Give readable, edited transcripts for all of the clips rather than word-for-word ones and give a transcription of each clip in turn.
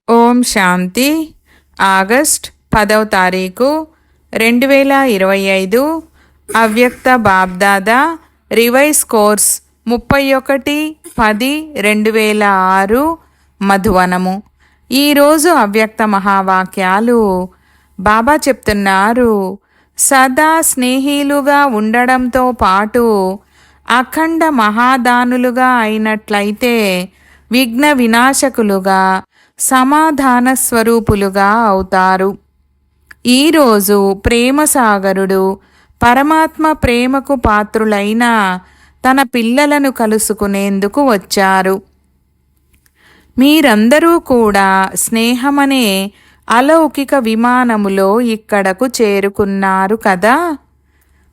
ఓం శాంతి. August 10వ తారీఖు 2025. అవ్యక్త బాబ్దాదా రివైజ్ కోర్స్ 31/10/2006 మధువనము. ఈరోజు అవ్యక్త మహావాక్యాలు. బాబా చెప్తున్నారు, సదా స్నేహిలుగా ఉండడంతో పాటు అఖండ మహాదానులుగా అయినట్లయితే విఘ్న వినాశకులుగా సమాధాన స్వరూపులుగా అవుతారు. ఈరోజు ప్రేమసాగరుడు పరమాత్మ ప్రేమకు పాత్రులైన తన పిల్లలను కలుసుకునేందుకు వచ్చారు. మీరందరూ కూడా స్నేహమనే అలౌకిక విమానములో ఇక్కడకు చేరుకున్నారు కదా.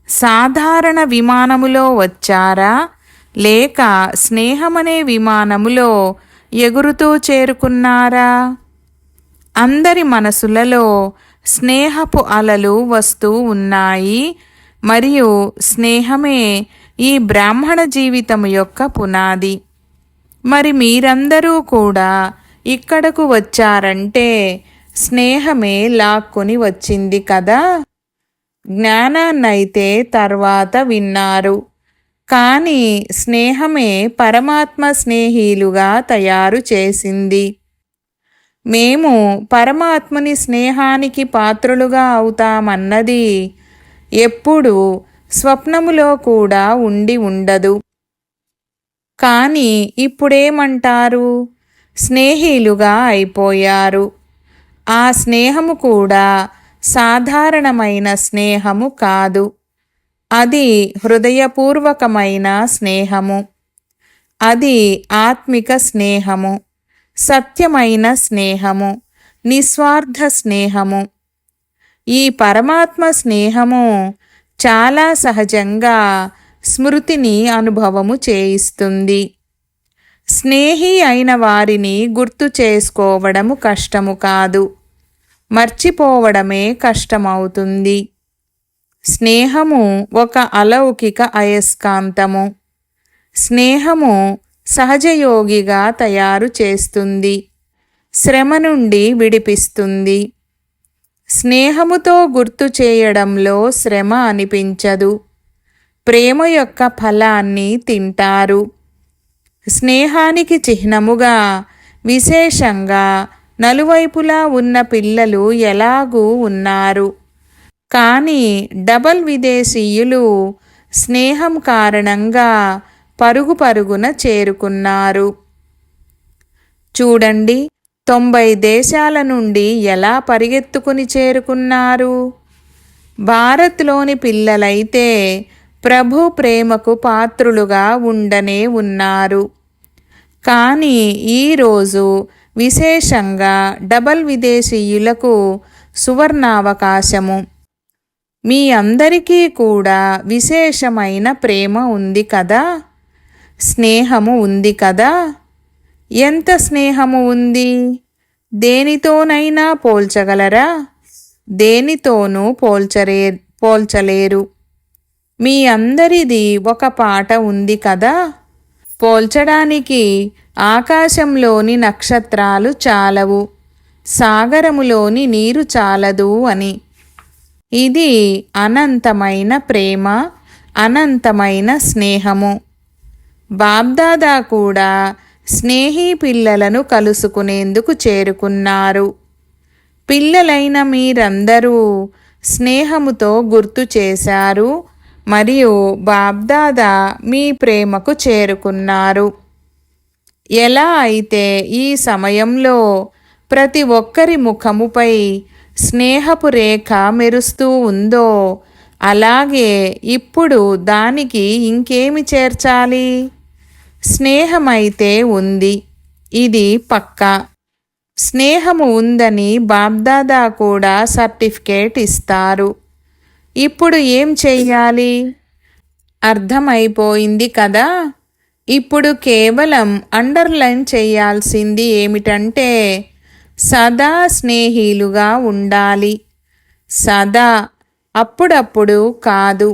సాధారణ విమానములో వచ్చారా, లేక స్నేహమనే విమానములో ఎగురుతూ చేరుకున్నారా? అందరి మనసులలో స్నేహపు అలలు వస్తూ ఉన్నాయి మరియు స్నేహమే ఈ బ్రాహ్మణ జీవితం యొక్క పునాది. మరి మీరందరూ కూడా ఇక్కడకు వచ్చారంటే స్నేహమే లాక్కొని వచ్చింది కదా. జ్ఞానాన్నైతే తర్వాత విన్నారు, కానీ స్నేహమే పరమాత్మ స్నేహిలుగా తయారు చేసింది. మేము పరమాత్మని స్నేహానికి పాత్రులుగా అవుతామన్నది ఎప్పుడు స్వప్నములో కూడా ఉండి ఉండదు. కానీ ఇప్పుడేమంటారు? స్నేహిలుగా అయిపోయారు. ఆ స్నేహము కూడా సాధారణమైన స్నేహము కాదు. అది హృదయపూర్వకమైన స్నేహము. అది ఆత్మిక స్నేహము, సత్యమైన స్నేహము, నిస్వార్థ స్నేహము. ఈ పరమాత్మ స్నేహము చాలా సహజంగా స్మృతిని అనుభవము చేయిస్తుంది. స్నేహి అయిన వారిని గుర్తు చేసుకోవడము కష్టము కాదు, మర్చిపోవడమే కష్టమవుతుంది. స్నేహము ఒక అలౌకిక అయస్కాంతము. స్నేహము సహజయోగిగా తయారు చేస్తుంది, శ్రమ నుండి విడిపిస్తుంది. స్నేహముతో గుర్తు చేయడంలో శ్రమ అనిపించదు. ప్రేమ యొక్క ఫలాన్ని తింటారు. స్నేహానికి చిహ్నముగా విశేషంగా నలువైపులా ఉన్న పిల్లలు ఎలాగూ ఉన్నారు. కానీ డబల్ విదేశీయులు స్నేహం కారణంగా పరుగు పరుగున చేరుకున్నారు. చూడండి, 90 దేశాల నుండి ఎలా పరిగెత్తుకుని చేరుకున్నారు. భారత్లోని పిల్లలైతే ప్రభు ప్రేమకు పాత్రులుగా ఉండనే ఉన్నారు. కానీ ఈరోజు విశేషంగా డబల్ విదేశీయులకు సువర్ణావకాశము. మీ అందరికీ కూడా విశేషమైన ప్రేమ ఉంది కదా, స్నేహము ఉంది కదా. ఎంత స్నేహము ఉంది? దేనితోనైనా పోల్చగలరా? దేనితోనూ పోల్చలేరు. మీ అందరిది ఒక పాట ఉంది కదా. పోల్చడానికి ఆకాశంలోని నక్షత్రాలు చాలవు, సాగరములోని నీరు చాలదు అని. ఇది అనంతమైన ప్రేమ, అనంతమైన స్నేహము. బాబ్దాదా కూడా స్నేహి పిల్లలను కలుసుకునేందుకు చేరుకున్నారు. పిల్లలైన మీరందరూ స్నేహముతో గుర్తు చేశారు మరియు బాబ్దాదా మీ ప్రేమకు చేరుకున్నారు. ఎలా అయితే ఈ సమయంలో ప్రతి ఒక్కరి ముఖముపై స్నేహపు రేఖ మెరుస్తూ ఉందో, అలాగే ఇప్పుడు దానికి ఇంకేమి చేర్చాలి? స్నేహమైతే ఉంది, ఇది పక్కా. స్నేహము ఉందని బాబ్దాదా కూడా సర్టిఫికేట్ ఇస్తారు. ఇప్పుడు ఏం చెయ్యాలి? అర్థమైపోయింది కదా. ఇప్పుడు కేవలం అండర్లైన్ చేయాల్సింది ఏమిటంటే సదా స్నేహిలుగా ఉండాలి. సదా, అప్పుడప్పుడు కాదు.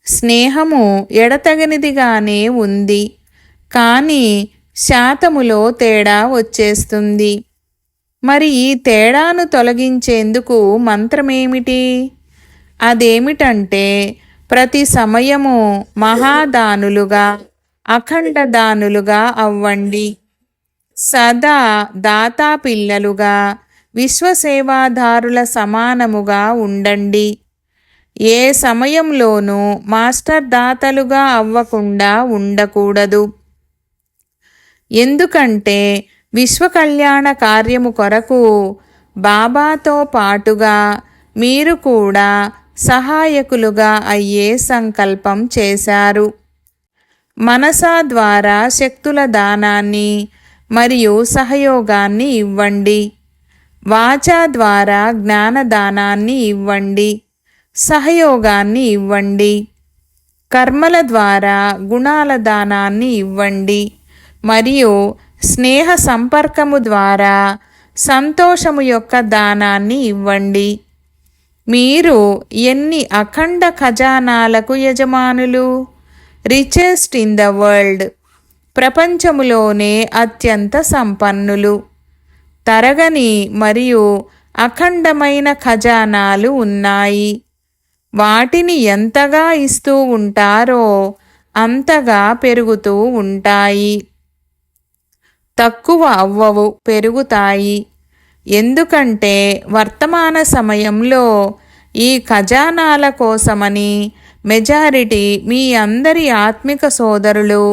స్నేహము ఎడతెగనిదిగానే ఉంది, కానీ శాతములో తేడా వచ్చేస్తుంది. మరి ఈ తేడాను తొలగించేందుకు మంత్రమేమిటి? అదేమిటంటే ప్రతి సమయము మహాదానులుగా, అఖండదానులుగా అవ్వండి. సదా దాతా పిల్లలుగా, విశ్వసేవాదారుల సమానముగా ఉండండి. ఏ సమయంలోనూ మాస్టర్ దాతలుగా అవ్వకుండా ఉండకూడదు. ఎందుకంటే విశ్వ కళ్యాణ కార్యము కొరకు బాబాతో పాటుగా మీరు కూడా సహాయకులుగా అయ్యే సంకల్పం చేశారు. మనసా ద్వారా శక్తుల దానాన్ని మరియు సహయోగాన్ని ఇవ్వండి. వాచా ద్వారా జ్ఞానదానాన్ని ఇవ్వండి, సహయోగాన్ని ఇవ్వండి. కర్మల ద్వారా గుణాల దానాన్ని ఇవ్వండి మరియు స్నేహ సంపర్కము ద్వారా సంతోషము యొక్క దానాన్ని ఇవ్వండి. మీరు ఎన్ని అఖండ ఖజానాలకు యజమానులు! రిచెస్ట్ ఇన్ ద వరల్డ్, ప్రపంచములోనే అత్యంత సంపన్నులు. తరగని మరియు అఖండమైన ఖజానాలు ఉన్నాయి. వాటిని ఎంతగా ఇస్తూ ఉంటారో అంతగా పెరుగుతూ ఉంటాయి. తక్కువ అవ్వవు, పెరుగుతాయి. ఎందుకంటే వర్తమాన సమయంలో ఈ ఖజానాల కోసమని మెజారిటీ మీ అందరి ఆత్మిక సోదరులు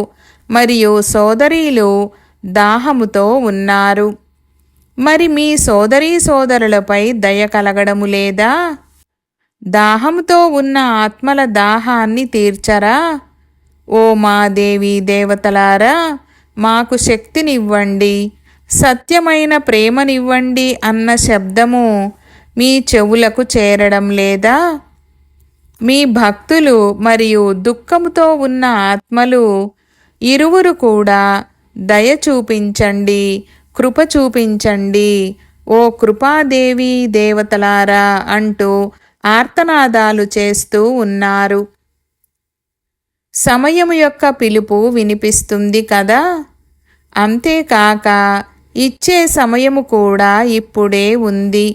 మరియు సోదరీలు దాహముతో ఉన్నారు. మరి మీ సోదరీ సోదరులపై దయ కలగడము లేదా? దాహంతో ఉన్న ఆత్మల దాహాన్ని తీర్చరా? ఓ మా దేవీ దేవతలారా, మాకు శక్తినివ్వండి, సత్యమైన ప్రేమనివ్వండి అన్న శబ్దము మీ చెవులకు చేరడం లేదా? మీ భక్తులు మరియు దుఃఖముతో ఉన్న ఆత్మలు ఇరువురు కూడా దయ చూపించండి, కృప చూపించండి, ఓ కృపాదేవి దేవతలారా అంటూ ఆర్తనాదాలు చేస్తూ ఉన్నారు. సమయము యొక్క పిలుపు వినిపిస్తుంది కదా. అంతేకాక ఇచ్చే సమయము కూడా ఇప్పుడే ఉంది.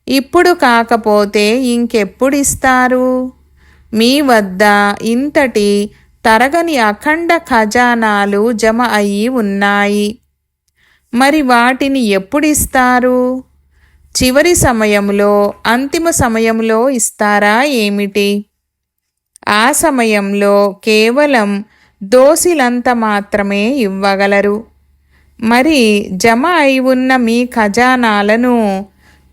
ఇప్పుడు కాకపోతే ఇంకెప్పుడిస్తారు? మీ వద్ద ఇంతటి తరగని అఖండ ఖజానాలు జమ అయి ఉన్నాయి. మరి వాటిని ఎప్పుడిస్తారు? చివరి సమయంలో, అంతిమ సమయంలో ఇస్తారా ఏమిటి? ఆ సమయంలో కేవలం దోసిలంత మాత్రమే ఇవ్వగలరు. మరి జమ అయి ఉన్న మీ ఖజానాలను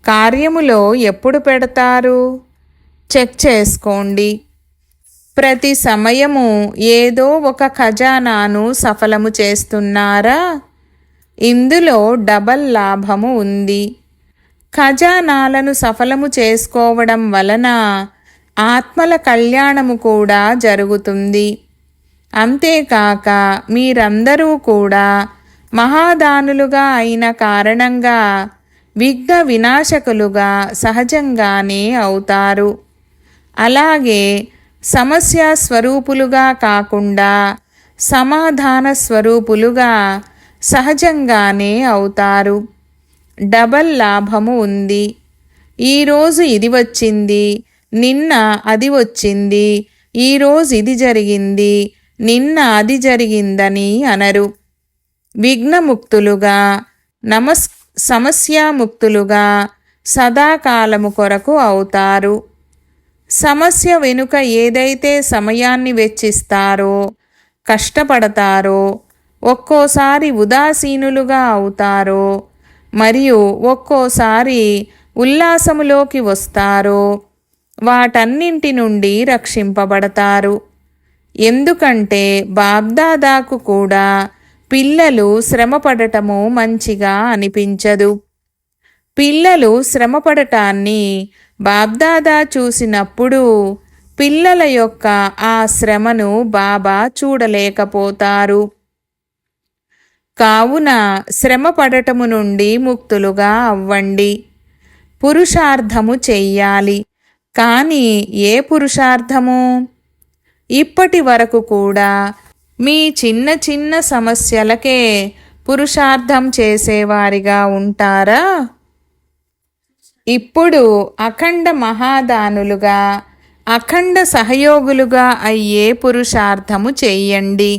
కార్యములో ఎప్పుడు పెడతారు? చెక్ చేసుకోండి. ప్రతి సమయము ఏదో ఒక ఖజానాను సఫలము చేస్తున్నారా? ఇందులో డబల్ లాభము ఉంది. ఖజానాలను సఫలము చేసుకోవడం వలన ఆత్మల కళ్యాణము కూడా జరుగుతుంది. అంతేకాక మీరందరూ కూడా మహాదానులుగా అయిన కారణంగా విఘ్న వినాశకులుగా సహజంగానే అవుతారు. అలాగే సమస్య స్వరూపులుగా కాకుండా సమాధాన స్వరూపులుగా సహజంగానే అవుతారు. డబల్ లాభము ఉంది. ఈరోజు ఇది వచ్చింది, నిన్న అది వచ్చింది, ఈరోజు ఇది జరిగింది, నిన్న అది జరిగిందని అనరు. విఘ్నముక్తులుగా, సమస్యాముక్తులుగా సదాకాలము కొరకు అవుతారు. సమస్య వెనుక ఏదైతే సమయాన్ని వెచ్చిస్తారో, కష్టపడతారో, ఒక్కోసారి ఉదాసీనులుగా అవుతారో మరియు ఒక్కోసారి ఉల్లాసములోకి వస్తారో వాటన్నింటి నుండి రక్షింపబడతారు. ఎందుకంటే బాబ్దాదాకు కూడా పిల్లలు శ్రమపడటము మంచిగా అనిపించదు. పిల్లలు శ్రమపడటాన్ని బాబ్దాదా చూసినప్పుడు పిల్లల యొక్క ఆ శ్రమను బాబా చూడలేకపోతారు. కావున శ్రమ పడటము నుండి ముక్తులుగా అవ్వండి. పురుషార్థము చెయ్యాలి. కానీ ఏ పురుషార్థము? ఇప్పటి వరకు కూడా మీ చిన్న చిన్న సమస్యలకే పురుషార్థం చేసేవారిగా ఉంటారా? ఇప్పుడు అఖండ మహాదానులుగా అఖండ సహయోగులుగా అయ్యే పురుషార్థము చెయ్యండి.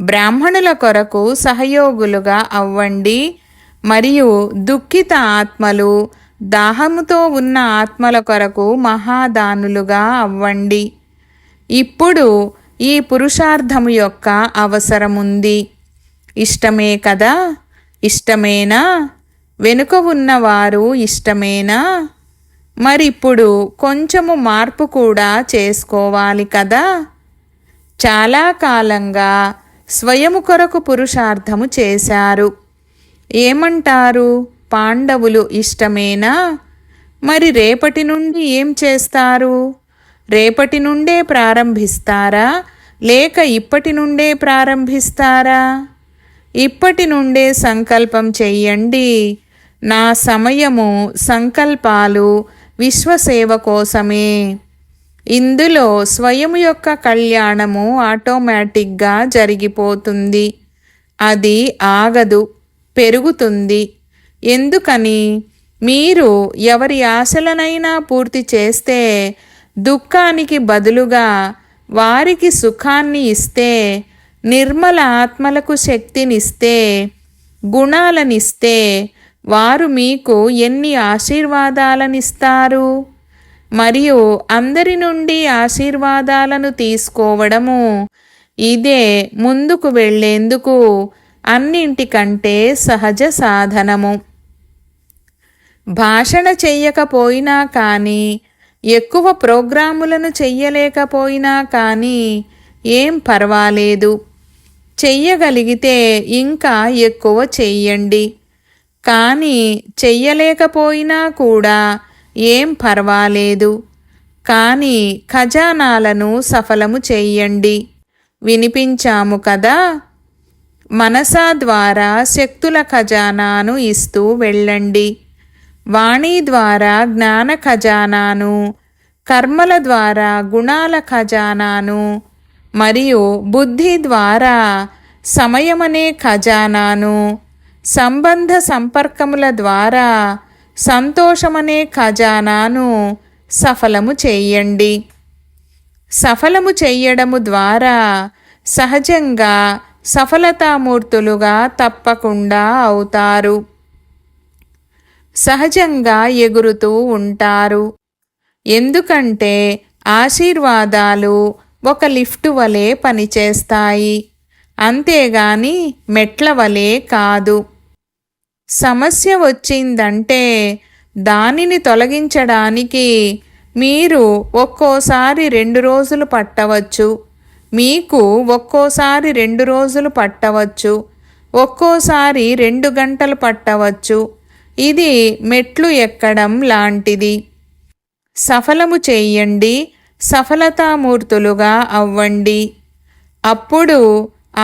బ్రాహ్మణుల కొరకు సహయోగులుగా అవ్వండి మరియు దుఃఖిత ఆత్మలు, దాహముతో ఉన్న ఆత్మల కొరకు మహాదానులుగా అవ్వండి. ఇప్పుడు ఈ పురుషార్థము యొక్క అవసరముంది. ఇష్టమే కదా? ఇష్టమేనా? వెనుక ఉన్నవారు ఇష్టమేనా? మరిప్పుడు కొంచెము మార్పు కూడా చేసుకోవాలి కదా? చాలా కాలంగా స్వయము కొరకు పురుషార్థము చేశారు. ఏమంటారు? పాండవులు ఇష్టమేనా? మరి రేపటి నుండి ఏం చేస్తారు? రేపటి నుండే ప్రారంభిస్తారా లేక ఇప్పటి నుండే ప్రారంభిస్తారా? ఇప్పటి నుండే సంకల్పం చెయ్యండి. నా సమయము, సంకల్పాలు విశ్వసేవ కోసమే. ఇందులో స్వయం యొక్క కళ్యాణము ఆటోమేటిక్గా జరిగిపోతుంది. అది ఆగదు, పెరుగుతుంది. ఎందుకని? మీరు ఎవరి ఆశలనైనా పూర్తి చేస్తే, దుఃఖానికి బదులుగా వారికి సుఖాన్ని ఇస్తే, నిర్మల ఆత్మలకు శక్తినిస్తే, గుణాలనిస్తే, వారు మీకు ఎన్ని ఆశీర్వాదాలనిస్తారు? మరియు అందరి నుండి ఆశీర్వాదాలను తీసుకోవడము, ఇదే ముందుకు వెళ్ళేందుకు అన్నింటికంటే సహజ సాధనము. భాషణ చెయ్యకపోయినా కానీ, ఎక్కువ ప్రోగ్రాములను చెయ్యలేకపోయినా కానీ ఏం పర్వాలేదు. చెయ్యగలిగితే ఇంకా ఎక్కువ చెయ్యండి. కానీ చెయ్యలేకపోయినా కూడా ఏం పర్వాలేదు. కానీ ఖజానాలను సఫలము చెయ్యండి. వినిపించాము కదా? మనసా ద్వారా శక్తుల ఖజానాను ఇస్తూ వెళ్ళండి. వాణి ద్వారా జ్ఞాన ఖజానాను, కర్మల ద్వారా గుణాల ఖజానాను మరియు బుద్ధి ద్వారా సమయమనే ఖజానాను, సంబంధ సంపర్కముల ద్వారా సంతోషమనే ఖజానాను సఫలము చెయ్యండి. సఫలము చెయ్యడము ద్వారా సహజంగా సఫలతామూర్తులుగా తప్పకుండా అవుతారు. సహజంగా ఎగురుతూ ఉంటారు. ఎందుకంటే ఆశీర్వాదాలు ఒక లిఫ్ట్ వలె పనిచేస్తాయి, అంతేగాని మెట్ల వలె కాదు. సమస్య వచ్చిందంటే దానిని తొలగించడానికి మీరు ఒక్కోసారి 2 రోజులు పట్టవచ్చు, మీకు ఒక్కోసారి 2 రోజులు పట్టవచ్చు, ఒక్కోసారి 2 గంటలు పట్టవచ్చు. ఇది మెట్లు ఎక్కడం లాంటిది. సఫలము చెయ్యండి, సఫలతామూర్తులుగా అవ్వండి. అప్పుడు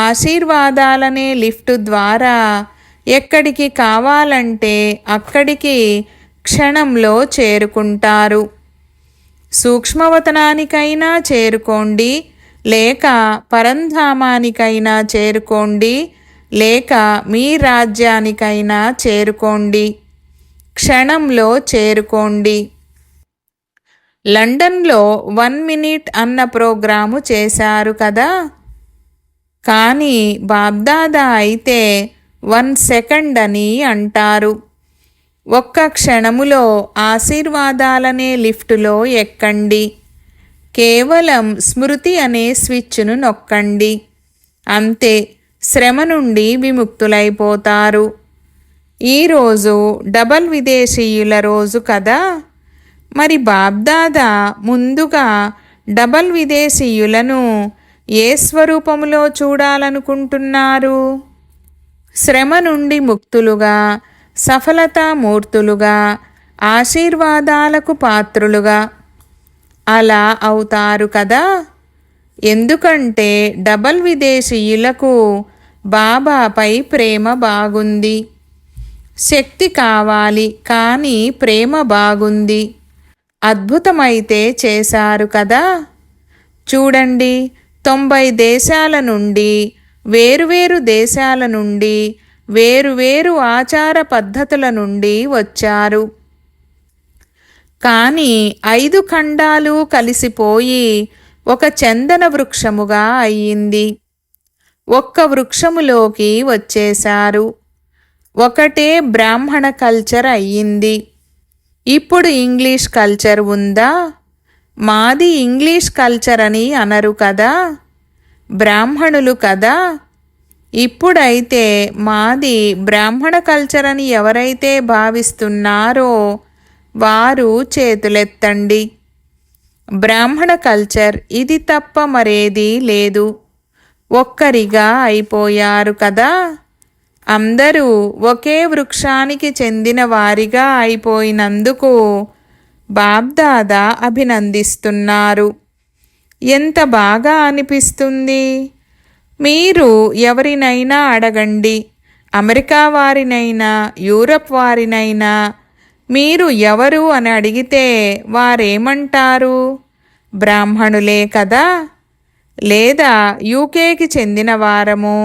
ఆశీర్వాదాలనే లిఫ్ట్ ద్వారా ఎక్కడికి కావాలంటే అక్కడికి క్షణంలో చేరుకుంటారు. సూక్ష్మవతనానికైనా చేరుకోండి, లేక పరంధామానికైనా చేరుకోండి, లేక మీ రాజ్యానికైనా చేరుకోండి. క్షణంలో చేరుకోండి. లండన్లో 1 మినిట్ అన్న ప్రోగ్రాము చేశారు కదా? కానీ బాబ్దాదా అయితే 1 సెకండ్ అని అంటారు. ఒక్క క్షణములో ఆశీర్వాదాలనే లిఫ్టులో ఎక్కండి. కేవలం స్మృతి అనే స్విచ్ను నొక్కండి. అంతే, శ్రమ నుండి విముక్తులైపోతారు. ఈరోజు డబల్ విదేశీయుల రోజు కదా? మరి బాబ్దాదా ముందుగా డబల్ విదేశీయులను ఏ స్వరూపములో చూడాలనుకుంటున్నారు? శ్రమ నుండి ముక్తులుగా, సఫలతామూర్తులుగా, ఆశీర్వాదాలకు పాత్రులుగా అలా అవుతారు కదా? ఎందుకంటే డబల్ విదేశీయులకు బాబాపై ప్రేమ బాగుంది. శక్తి కావాలి కానీ ప్రేమ బాగుంది. అద్భుతమైతే చేశారు కదా? చూడండి, 90 దేశాల నుండి, వేరువేరు దేశాల నుండి, వేరువేరు ఆచార పద్ధతుల నుండి వచ్చారు. కానీ 5 ఖండాలు కలిసిపోయి ఒక చందన వృక్షముగా అయ్యింది. ఒక్క వృక్షములోకి వచ్చేశారు. ఒకటే బ్రాహ్మణ కల్చర్ అయ్యింది. ఇప్పుడు ఇంగ్లీష్ కల్చర్ ఉందా? మాది ఇంగ్లీష్ కల్చర్ అని అనరు కదా, బ్రాహ్మణులు కదా. ఇప్పుడైతే మాది బ్రాహ్మణ కల్చర్ అని ఎవరైతే భావిస్తున్నారో వారు చేతులెత్తండి. బ్రాహ్మణ కల్చర్ ఇది తప్ప మరేదీ లేదు. ఒక్కరిగా అయిపోయారు కదా. అందరూ ఒకే వృక్షానికి చెందిన వారిగా అయిపోయినందుకు బాబ్దాదా అభినందిస్తున్నారు. ఎంత బాగా అనిపిస్తుంది. మీరు ఎవరినైనా అడగండి, అమెరికా వారినైనా యూరప్ వారినైనా, మీరు ఎవరు అని అడిగితే వారేమంటారు? బ్రాహ్మణులే కదా. లేదా యూకేకి చెందిన వారము,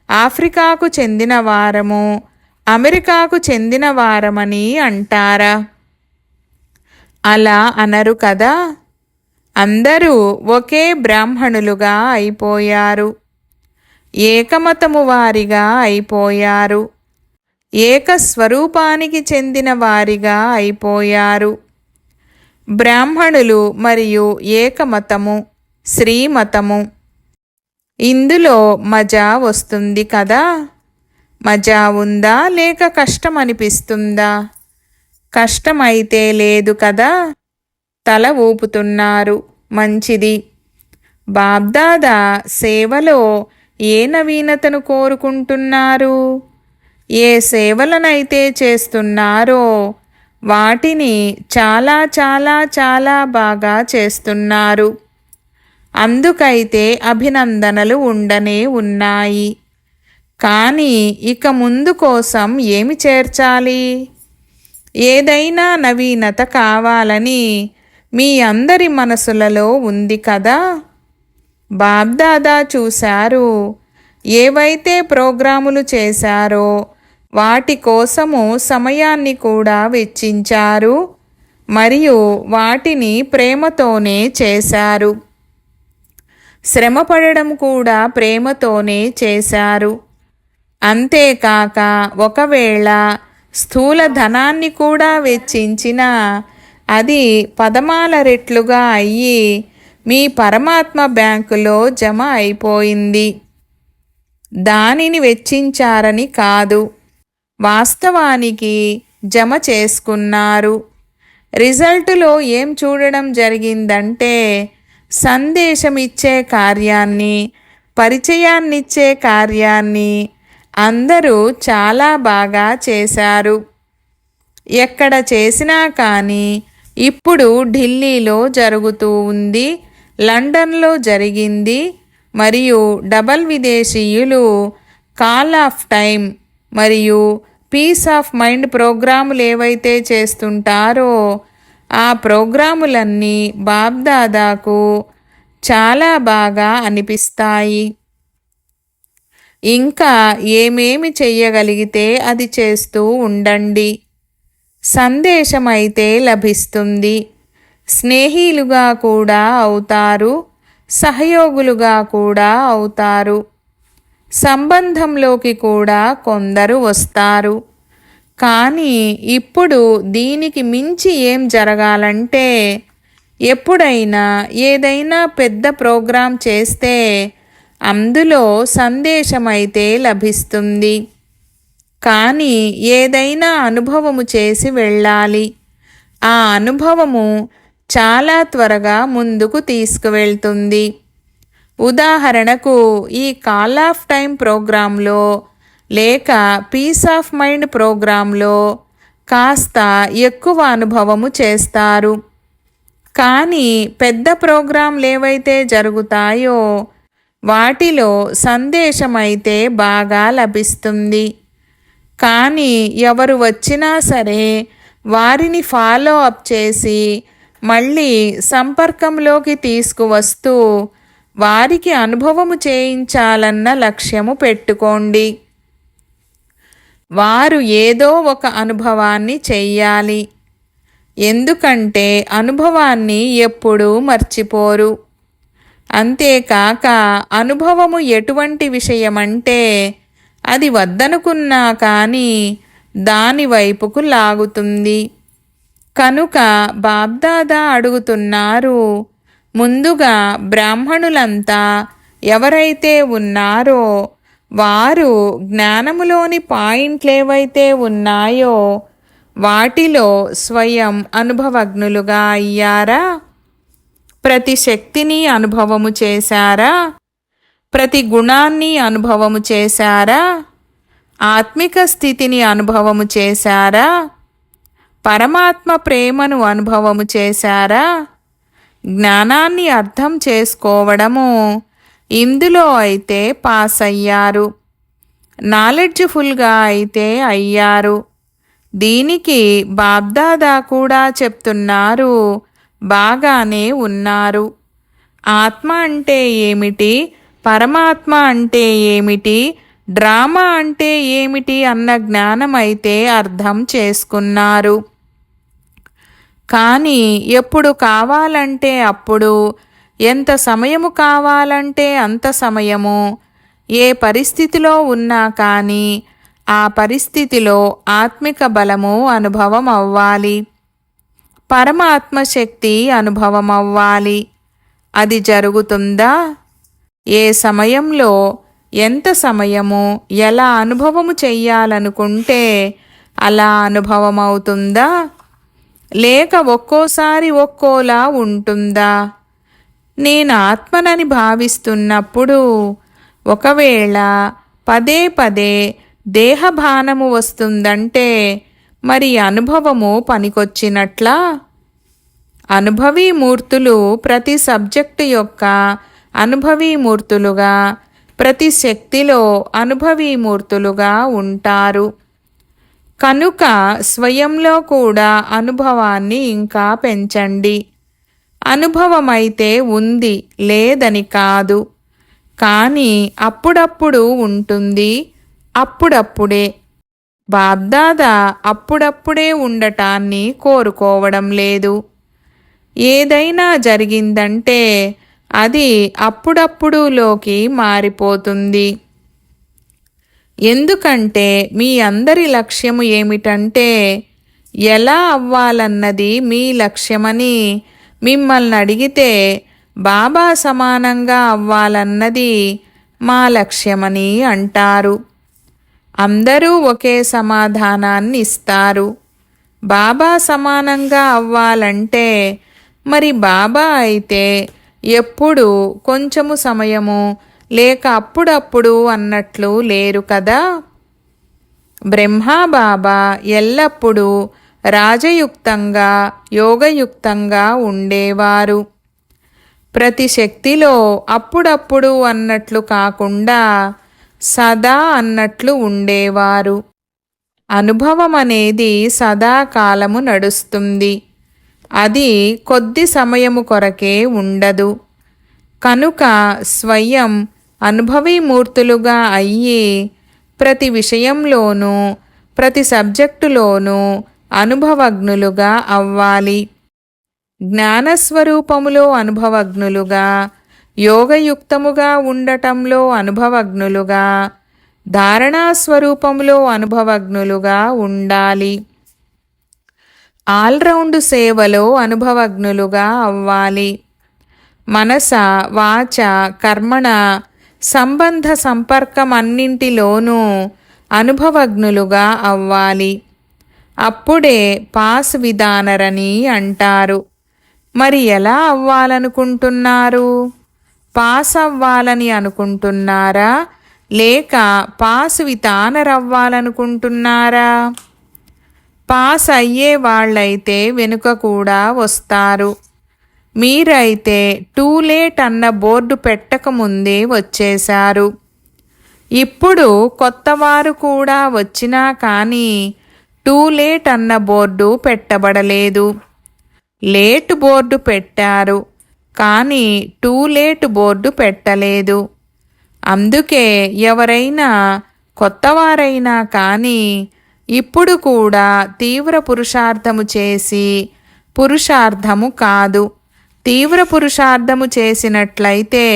ఆఫ్రికాకు చెందిన వారము, అమెరికాకు చెందిన వారమని అంటారా? అలా అనరు కదా. అందరూ ఒకే బ్రాహ్మణులుగా అయిపోయారు. ఏకమతము వారిగా అయిపోయారు. ఏకస్వరూపానికి చెందిన వారిగా అయిపోయారు. బ్రాహ్మణులు మరియు ఏకమతము, శ్రీమతము. ఇందులో మజా వస్తుంది కదా. మజా ఉందా లేక కష్టం అనిపిస్తుందా? కష్టమైతే లేదు కదా. తల ఊపుతున్నారు. మంచిది. బాబ్దాదా సేవలో ఏ నవీనతను కోరుకుంటున్నారు? ఏ సేవలనైతే చేస్తున్నారో వాటిని చాలా చాలా చాలా బాగా చేస్తున్నారు. అందుకైతే అభినందనలు ఉండనే ఉన్నాయి. కానీ ఇక ముందు కోసం ఏమి చేర్చాలి? ఏదైనా నవీనత కావాలని మీ అందరి మనసులలో ఉంది కదా. బాబ్దాదా చూశారు. ఏవైతే ప్రోగ్రాములు చేశారో వాటి కోసము సమయాన్ని కూడా వెచ్చించారు మరియు వాటిని ప్రేమతోనే చేశారు. శ్రమపడడం కూడా ప్రేమతోనే చేశారు. అంతేకాక ఒకవేళ స్థూల ధనాన్ని కూడా వెచ్చించినా అది పదమాల రెట్లుగా అయ్యి మీ పరమాత్మ బ్యాంకులో జమ అయిపోయింది. దానిని వెచ్చించారని కాదు, వాస్తవానికి జమ చేసుకున్నారు. రిజల్టులో ఏం చూడడం జరిగిందంటే సందేశం ఇచ్చే కార్యాన్ని, పరిచయాన్నిచ్చే కార్యాన్ని అందరూ చాలా బాగా చేశారు. ఎక్కడ చేసినా కానీ ఇప్పుడు ఢిల్లీలో జరుగుతూ ఉంది, లండన్లో జరిగింది మరియు డబల్ విదేశీయులు కాల్ ఆఫ్ టైం మరియు పీస్ ఆఫ్ మైండ్ ప్రోగ్రాములు ఏవైతే చేస్తుంటారో ఆ ప్రోగ్రాములన్నీ బాబ్దాదాకు చాలా బాగా అనిపిస్తాయి. ఇంకా ఏమేమి చెయ్యగలిగితే అది చేస్తూ ఉండండి. సందేశం అయితే లభిస్తుంది. స్నేహిలుగా కూడా అవుతారు, సహయోగులుగా కూడా అవుతారు. సంబంధంలోకి కూడా కొందరు వస్తారు. కానీ ఇప్పుడు దీనికి మించి ఏం జరగాలంటే ఎప్పుడైనా ఏదైనా పెద్ద ప్రోగ్రాం చేస్తే అందులో సందేశం అయితే లభిస్తుంది. కానీ ఏదైనా అనుభవము చేసి వెళ్ళాలి. ఆ అనుభవము చాలా త్వరగా ముందుకు తీసుకువెళ్తుంది. ఉదాహరణకు ఈ కాల్ ఆఫ్ టైం ప్రోగ్రాంలో లేక పీస్ ఆఫ్ మైండ్ ప్రోగ్రాంలో కాస్త ఎక్కువ అనుభవము చేస్తారు. కానీ పెద్ద ప్రోగ్రాంలు ఏవైతే జరుగుతాయో వాటిలో సందేశం అయితే బాగా లభిస్తుంది. కానీ ఎవరు వచ్చినా సరే వారిని ఫాలో అప్ చేసి మళ్ళీ సంపర్కంలోకి తీసుకువస్తూ వారికి అనుభవము చేయించాలన్న లక్ష్యము పెట్టుకోండి. వారు ఏదో ఒక అనుభవాన్ని చెయ్యాలి. ఎందుకంటే అనుభవాన్ని ఎప్పుడూ మర్చిపోరు. అంతేకాక అనుభవము ఎటువంటి విషయమంటే అది వద్దనుకున్నా కానీ దాని వైపుకు లాగుతుంది. కనుక బాబ్దాదా అడుగుతున్నారు, ముందుగా బ్రాహ్మణులంతా ఎవరైతే ఉన్నారో వారు జ్ఞానములోని పాయింట్లేవైతే ఉన్నాయో వాటిలో స్వయం అనుభవజ్ఞులుగా అయ్యారా? ప్రతి శక్తిని అనుభవము చేశారా? ప్రతి గుణాన్ని అనుభవము చేశారా? ఆత్మిక స్థితిని అనుభవము చేశారా? పరమాత్మ ప్రేమను అనుభవము చేశారా? జ్ఞానాన్ని అర్థం చేసుకోవడము ఇందులో అయితే పాస్ అయ్యారు, నాలెడ్జ్ఫుల్గా అయితే అయ్యారు. దీనికి బాబ్దాదా కూడా చెప్తున్నారు, బాగానే ఉన్నారు. ఆత్మ అంటే ఏమిటి, పరమాత్మ అంటే ఏమిటి, డ్రామా అంటే ఏమిటి అన్న జ్ఞానం అయితే అర్థం చేసుకున్నారు. కానీ ఎప్పుడు కావాలంటే అప్పుడు, ఎంత సమయము కావాలంటే అంత సమయము, ఏ పరిస్థితిలో ఉన్నా కానీ ఆ పరిస్థితిలో ఆత్మిక బలము అనుభవం అవ్వాలి, పరమాత్మ శక్తి అనుభవం అవ్వాలి. అది జరుగుతుందా? ఏ సమయంలో, ఎంత సమయము, ఎలా అనుభవము చెయ్యాలనుకుంటే అలా అనుభవం అవుతుందా? లేక ఒక్కోసారి ఒక్కోలా ఉంటుందా? నేను ఆత్మనని భావిస్తున్నప్పుడు ఒకవేళ పదే పదే దేహభానము వస్తుందంటే మరి అనుభవము పనికొచ్చినట్లా? అనుభవీమూర్తులు ప్రతి సబ్జెక్టు యొక్క అనుభవీమూర్తులుగా, ప్రతి శక్తిలో అనుభవీమూర్తులుగా ఉంటారు. కనుక స్వయంలో కూడా అనుభవాన్ని ఇంకా పెంచండి. అనుభవమైతే ఉంది, లేదని కాదు, కానీ అప్పుడప్పుడు ఉంటుంది, అప్పుడప్పుడే. బాబ్దాదా అప్పుడప్పుడే ఉండటాన్ని కోరుకోవడం లేదు. ఏదైనా జరిగిందంటే అది అప్పుడప్పుడులోకి మారిపోతుంది. ఎందుకంటే మీ అందరి లక్ష్యము ఏమిటంటే ఎలా అవ్వాలన్నది మీ లక్ష్యమని మిమ్మల్ని అడిగితే బాబా సమానంగా అవ్వాలన్నది మా లక్ష్యమని అంటారు. అందరూ ఒకే సమాధానాన్ని ఇస్తారు. బాబా సమానంగా అవ్వాలంటే మరి బాబా అయితే ఎప్పుడు కొంచెము సమయము లేక అప్పుడప్పుడు అన్నట్లు లేరు కదా. బ్రహ్మా బాబా ఎల్లప్పుడూ రాజయుక్తంగా, యోగయుక్తంగా ఉండేవారు. ప్రతి శక్తిలో అప్పుడప్పుడు అన్నట్లు కాకుండా సదా అన్నట్లు ఉండేవారు. అనుభవం అనేది సదాకాలము నడుస్తుంది, అది కొద్ది సమయము కొరకే ఉండదు. కనుక స్వయం అనుభవీమూర్తులుగా అయ్యి ప్రతి విషయంలోనూ, ప్రతి సబ్జెక్టులోనూ అనుభవజ్ఞులుగా అవ్వాలి. జ్ఞానస్వరూపములో అనుభవజ్ఞులుగా, యోగయుక్తముగా ఉండటంలో అనుభవజ్ఞులుగా, ధారణాస్వరూపములో అనుభవజ్ఞులుగా ఉండాలి. ఆల్రౌండ్ సేవలో అనుభవజ్ఞులుగా అవ్వాలి. మనస, వాచ, కర్మణ, సంబంధ సంపర్కం అన్నింటిలోనూ అనుభవజ్ఞులుగా అవ్వాలి. అప్పుడే పాస్ విధానరని అంటారు. మరి ఎలా అవ్వాలనుకుంటున్నారు? పాస్ అవ్వాలని అనుకుంటున్నారా లేక పాస్ విధానరవ్వాలనుకుంటున్నారా? పాస్ అయ్యే వాళ్ళైతే వెనుక కూడా వస్తారు. మీరైతే టూ లేట్ అన్న బోర్డు పెట్టకముందే వచ్చేశారు. ఇప్పుడు కొత్తవారు కూడా వచ్చినా కానీ టూ లేట్ అన్న బోర్డు పెట్టబడలేదు. లేట్ బోర్డు పెట్టారు కానీ టూ లేట్ బోర్డు పెట్టలేదు. అందుకే ఎవరైనా కొత్తవారైనా కానీ ఇప్పుడు కూడా తీవ్ర పురుషార్థము చేసి పురుషార్థము కాదు. తీవ్ర పురుషార్థము చేసినట్లయితే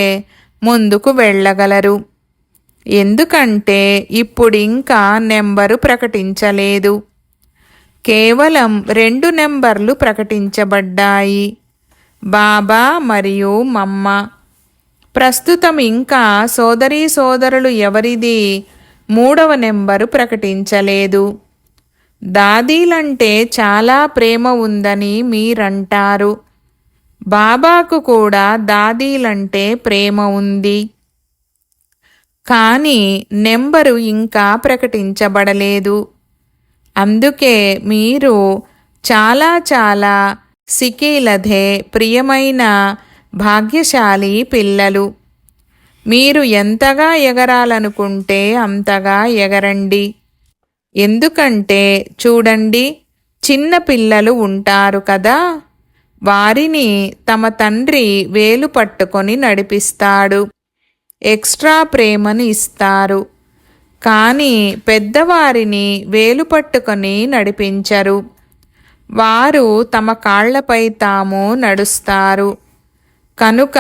ముందుకు వెళ్ళగలరు. ఎందుకంటే ఇప్పుడింకా నెంబరు ప్రకటించలేదు. కేవలం 2 నెంబర్లు ప్రకటించబడ్డాయి, బాబా మరియు మమ్మ. ప్రస్తుతం ఇంకా సోదరీ సోదరులు ఎవరిది 3వ నెంబరు ప్రకటించలేదు. దాదీలంటే చాలా ప్రేమ ఉందని మీరంటారు. బాబాకు కూడా దాదీలంటే ప్రేమ ఉంది. కానీ నెంబరు ఇంకా ప్రకటించబడలేదు. అందుకే మీరు చాలా చాలా సికీలధే ప్రియమైన భాగ్యశాలి పిల్లలు. మీరు ఎంతగా ఎగరాలనుకుంటే అంతగా ఎగరండి. ఎందుకంటే చూడండి, చిన్న పిల్లలు ఉంటారు కదా, వారిని తమ తండ్రి వేలు పట్టుకొని నడిపిస్తాడు, ఎక్స్ట్రా ప్రేమను ఇస్తారు. కానీ పెద్దవారిని వేలు పట్టుకొని నడిపించరు. వారు తమ కాళ్లపై తాము నడుస్తారు. కనుక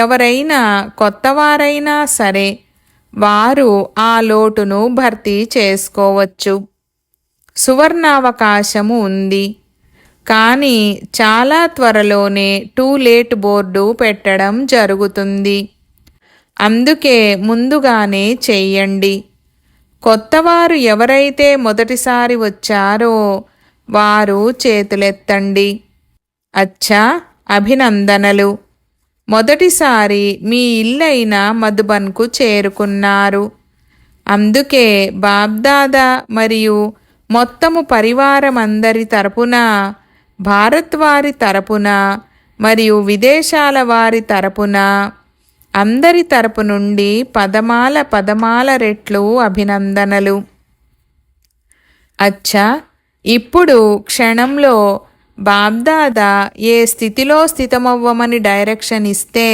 ఎవరైనా కొత్తవారైనా సరే వారు ఆ లోటును భర్తీ చేసుకోవచ్చు. సువర్ణావకాశము ఉంది. కానీ చాలా త్వరలోనే టూ లేట్ బోర్డు పెట్టడం జరుగుతుంది. అందుకే ముందుగానే చెయ్యండి. కొత్తవారు ఎవరైతే మొదటిసారి వచ్చారో వారు చేతులెత్తండి. అచ్చా, అభినందనలు. మొదటిసారి మీ ఇల్లైన మధుబన్కు చేరుకున్నారు. అందుకే బాబ్దాదా మరియు మొత్తము పరివారమందరి తరపున, భారత్ వారి తరపున మరియు విదేశాల వారి తరపున, అందరి తరపు నుండి పదమాల రెట్లు అభినందనలు. అచ్చా, ఇప్పుడు క్షణంలో బాబ్దాదా ఏ స్థితిలో స్థితమవ్వమని డైరెక్షన్ ఇస్తే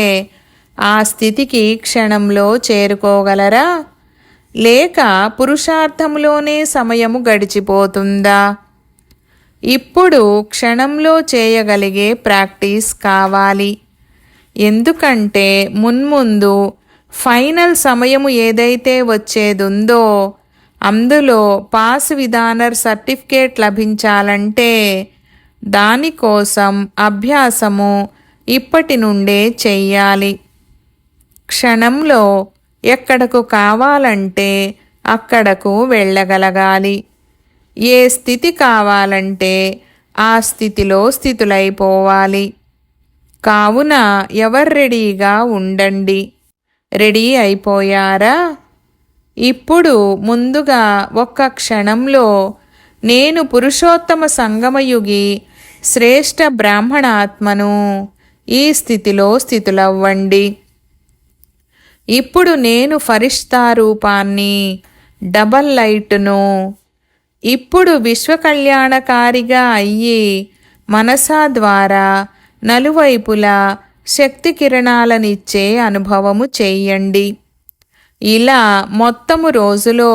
ఆ స్థితికి క్షణంలో చేరుకోగలరా? లేక పురుషార్థంలోనే సమయము గడిచిపోతుందా? ఇప్పుడు క్షణంలో చేయగలిగే ప్రాక్టీస్ కావాలి. ఎందుకంటే మున్ముందు ఫైనల్ సమయము ఏదైతే వచ్చేదుందో అందులో పాస్ విధానర్ సర్టిఫికేట్ లభించాలంటే దానికోసం అభ్యాసము ఇప్పటి నుండే చెయ్యాలి. క్షణంలో ఎక్కడకు కావాలంటే అక్కడకు వెళ్ళగలగాలి. ఏ స్థితి కావాలంటే ఆ స్థితిలో స్థితులైపోవాలి. కావున ఎవరు రెడీగా ఉండండి. రెడీ అయిపోయారా? ఇప్పుడు ముందుగా ఒక్క క్షణంలో నేను పురుషోత్తమ సంగమయుగి శ్రేష్ఠ బ్రాహ్మణాత్మను, ఈ స్థితిలో స్థితులవ్వండి. ఇప్పుడు నేను ఫరిష్తా రూపాన్ని, డబల్ లైట్ను. ఇప్పుడు విశ్వకళ్యాణకారిగా అయ్యి మనసా ద్వారా నలువైపులా శక్తి కిరణాలనిచ్చే అనుభవము చెయ్యండి. ఇలా మొత్తము రోజులో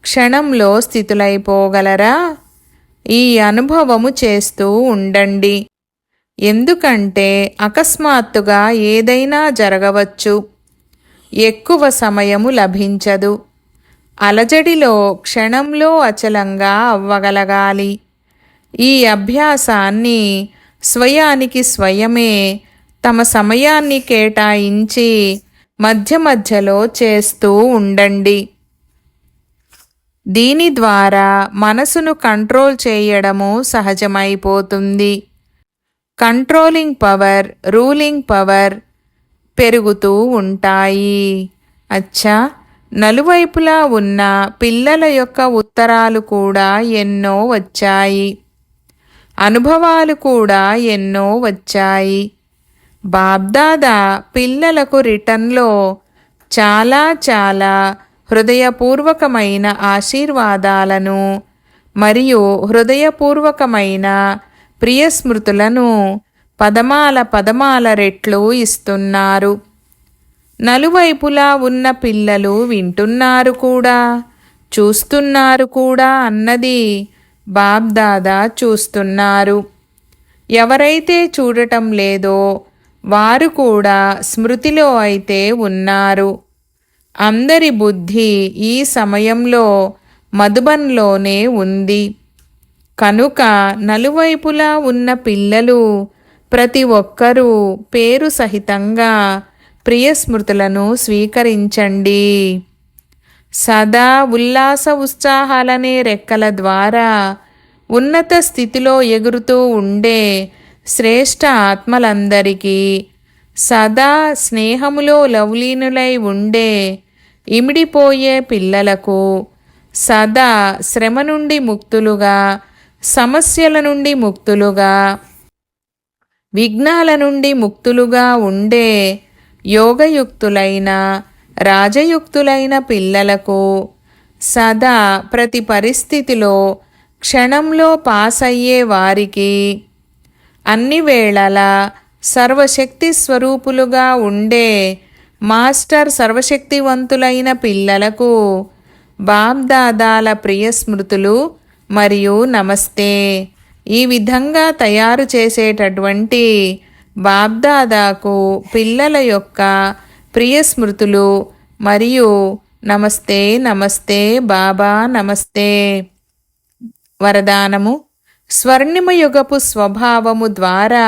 క్షణంలో స్థితులైపోగలరా? ఈ అనుభవము చేస్తూ ఉండండి. ఎందుకంటే అకస్మాత్తుగా ఏదైనా జరగవచ్చు. ఎక్కువ సమయము లభించదు. అలజడిలో క్షణంలో అచలంగా అవ్వగలగాలి. ఈ అభ్యాసాన్ని స్వయానికి స్వయమే తమ సమయాన్ని కేటాయించి మధ్య మధ్యలో చేస్తూ ఉండండి. దీని ద్వారా మనసును కంట్రోల్ చేయడము సహజమైపోతుంది. కంట్రోలింగ్ పవర్, రూలింగ్ పవర్ పెరుగుతూ ఉంటాయి. అచ్చా, నలువైపులా ఉన్న పిల్లల యొక్క ఉత్తరాలు కూడా ఎన్నో వచ్చాయి. అనుభవాలు కూడా ఎన్నో వచ్చాయి. బాబ్దాదా పిల్లలకు రిటర్న్లో చాలా చాలా హృదయపూర్వకమైన ఆశీర్వాదాలను మరియు హృదయపూర్వకమైన ప్రియస్మృతులను పదమాల రెట్లు ఇస్తున్నారు. నలువైపులా ఉన్న పిల్లలు వింటున్నారు కూడా, చూస్తున్నారు కూడా అన్నది బాబ్దాదా చూస్తున్నారు. ఎవరైతే చూడటం లేదో వారు కూడా స్మృతిలో అయితే ఉన్నారు. అందరి బుద్ధి ఈ సమయంలో మధుబన్లోనే ఉంది. కనుక నలువైపులా ఉన్న పిల్లలు ప్రతి ఒక్కరూ పేరు సహితంగా ప్రియస్మృతులను స్వీకరించండి. సదా ఉల్లాస ఉత్సాహాలనే రెక్కల ద్వారా ఉన్నత స్థితిలో ఎగురుతూ ఉండే శ్రేష్ఠ ఆత్మలందరికీ, సదా స్నేహములో లవలీనులై ఉండే ఇమిడిపోయే పిల్లలకు, సదా శ్రమ నుండి ముక్తులుగా, సమస్యల నుండి ముక్తులుగా, విఘ్నాల నుండి ముక్తులుగా ఉండే యోగయుక్తులైన రాజయుక్తులైన పిల్లలకు, సదా ప్రతి పరిస్థితిలో క్షణంలో పాస్ అయ్యే వారికి, అన్ని వేళలా సర్వశక్తి స్వరూపులుగా ఉండే మాస్టర్ సర్వశక్తివంతులైన పిల్లలకు బాబ్దాదాల ప్రియస్మృతులు మరియు నమస్తే. ఈ విధంగా తయారు చేసేటటువంటి బాబ్దాదాకు పిల్లల యొక్క ప్రియస్మృతులు మరియు నమస్తే నమస్తే బాబా నమస్తే. వరదానము: స్వర్ణిమయుగపు స్వభావము ద్వారా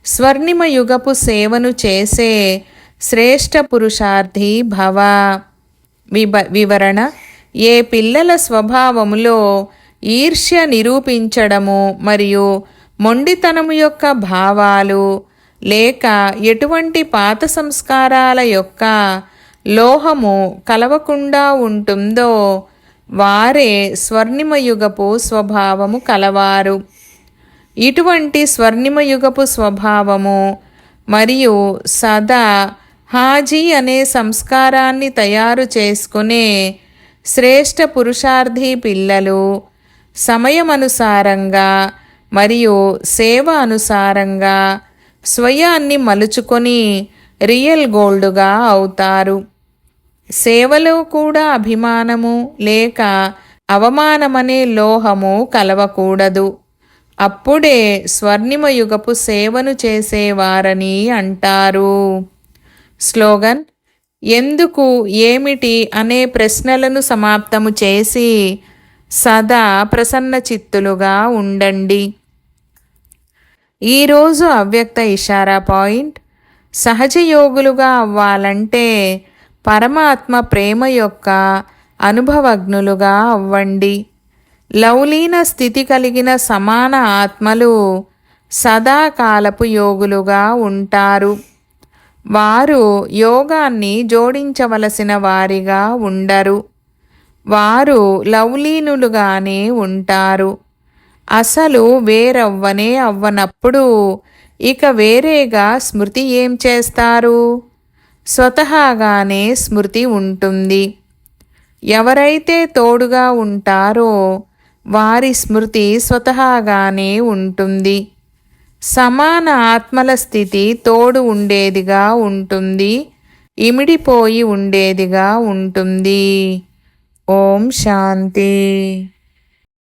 స్వర్ణిమయుగపు సేవను చేసే శ్రేష్ఠ పురుషార్థి భవ. వివరణ: ఏ పిల్లల స్వభావములో ఈర్ష్య నిరూపించడము మరియు మొండితనము యొక్క భావాలు లేక ఎటువంటి పాత సంస్కారాల యొక్క లోహము కలవకుండా ఉంటుందో వారే స్వర్ణిమయుగపు స్వభావము కలవారు. ఇటువంటి స్వర్ణిమయుగపు స్వభావము మరియు సదా హాజీ అనే సంస్కారాన్ని తయారు చేసుకునే శ్రేష్ఠ పురుషార్థి పిల్లలు సమయమనుసారంగా మరియు సేవ అనుసారంగా స్వయాన్ని మలుచుకొని రియల్ గోల్డ్గా అవుతారు. సేవలో కూడా అభిమానము లేక అవమానమనే లోహము కలవకూడదు. అప్పుడే స్వర్ణిమయుగపు సేవను చేసేవారని అంటారు. స్లోగన్: ఎందుకు, ఏమిటి అనే ప్రశ్నలను సమాప్తము చేసి సదా ప్రసన్న చిత్తులుగా ఉండండి. ఈరోజు అవ్యక్త ఇషారా పాయింట్: సహజయోగులుగా అవ్వాలంటే పరమాత్మ ప్రేమ యొక్క అనుభవజ్ఞులుగా అవ్వండి. లౌలీన స్థితి కలిగిన సమాన ఆత్మలు సదాకాలపు యోగులుగా ఉంటారు. వారు యోగాన్ని జోడించవలసిన వారిగా ఉండరు. వారు లౌలీనులుగానే ఉంటారు. అసలు వేరవ్వనే అవ్వనప్పుడు ఇక వేరేగా స్మృతి ఏం చేస్తారు? స్వతహాగానే స్మృతి ఉంటుంది. ఎవరైతే తోడుగా ఉంటారో వారి స్మృతి స్వతహాగానే ఉంటుంది. సమాన ఆత్మల స్థితి తోడు ఉండేదిగా ఉంటుంది, ఇమిడిపోయి ఉండేదిగా ఉంటుంది. ఓం శాంతి.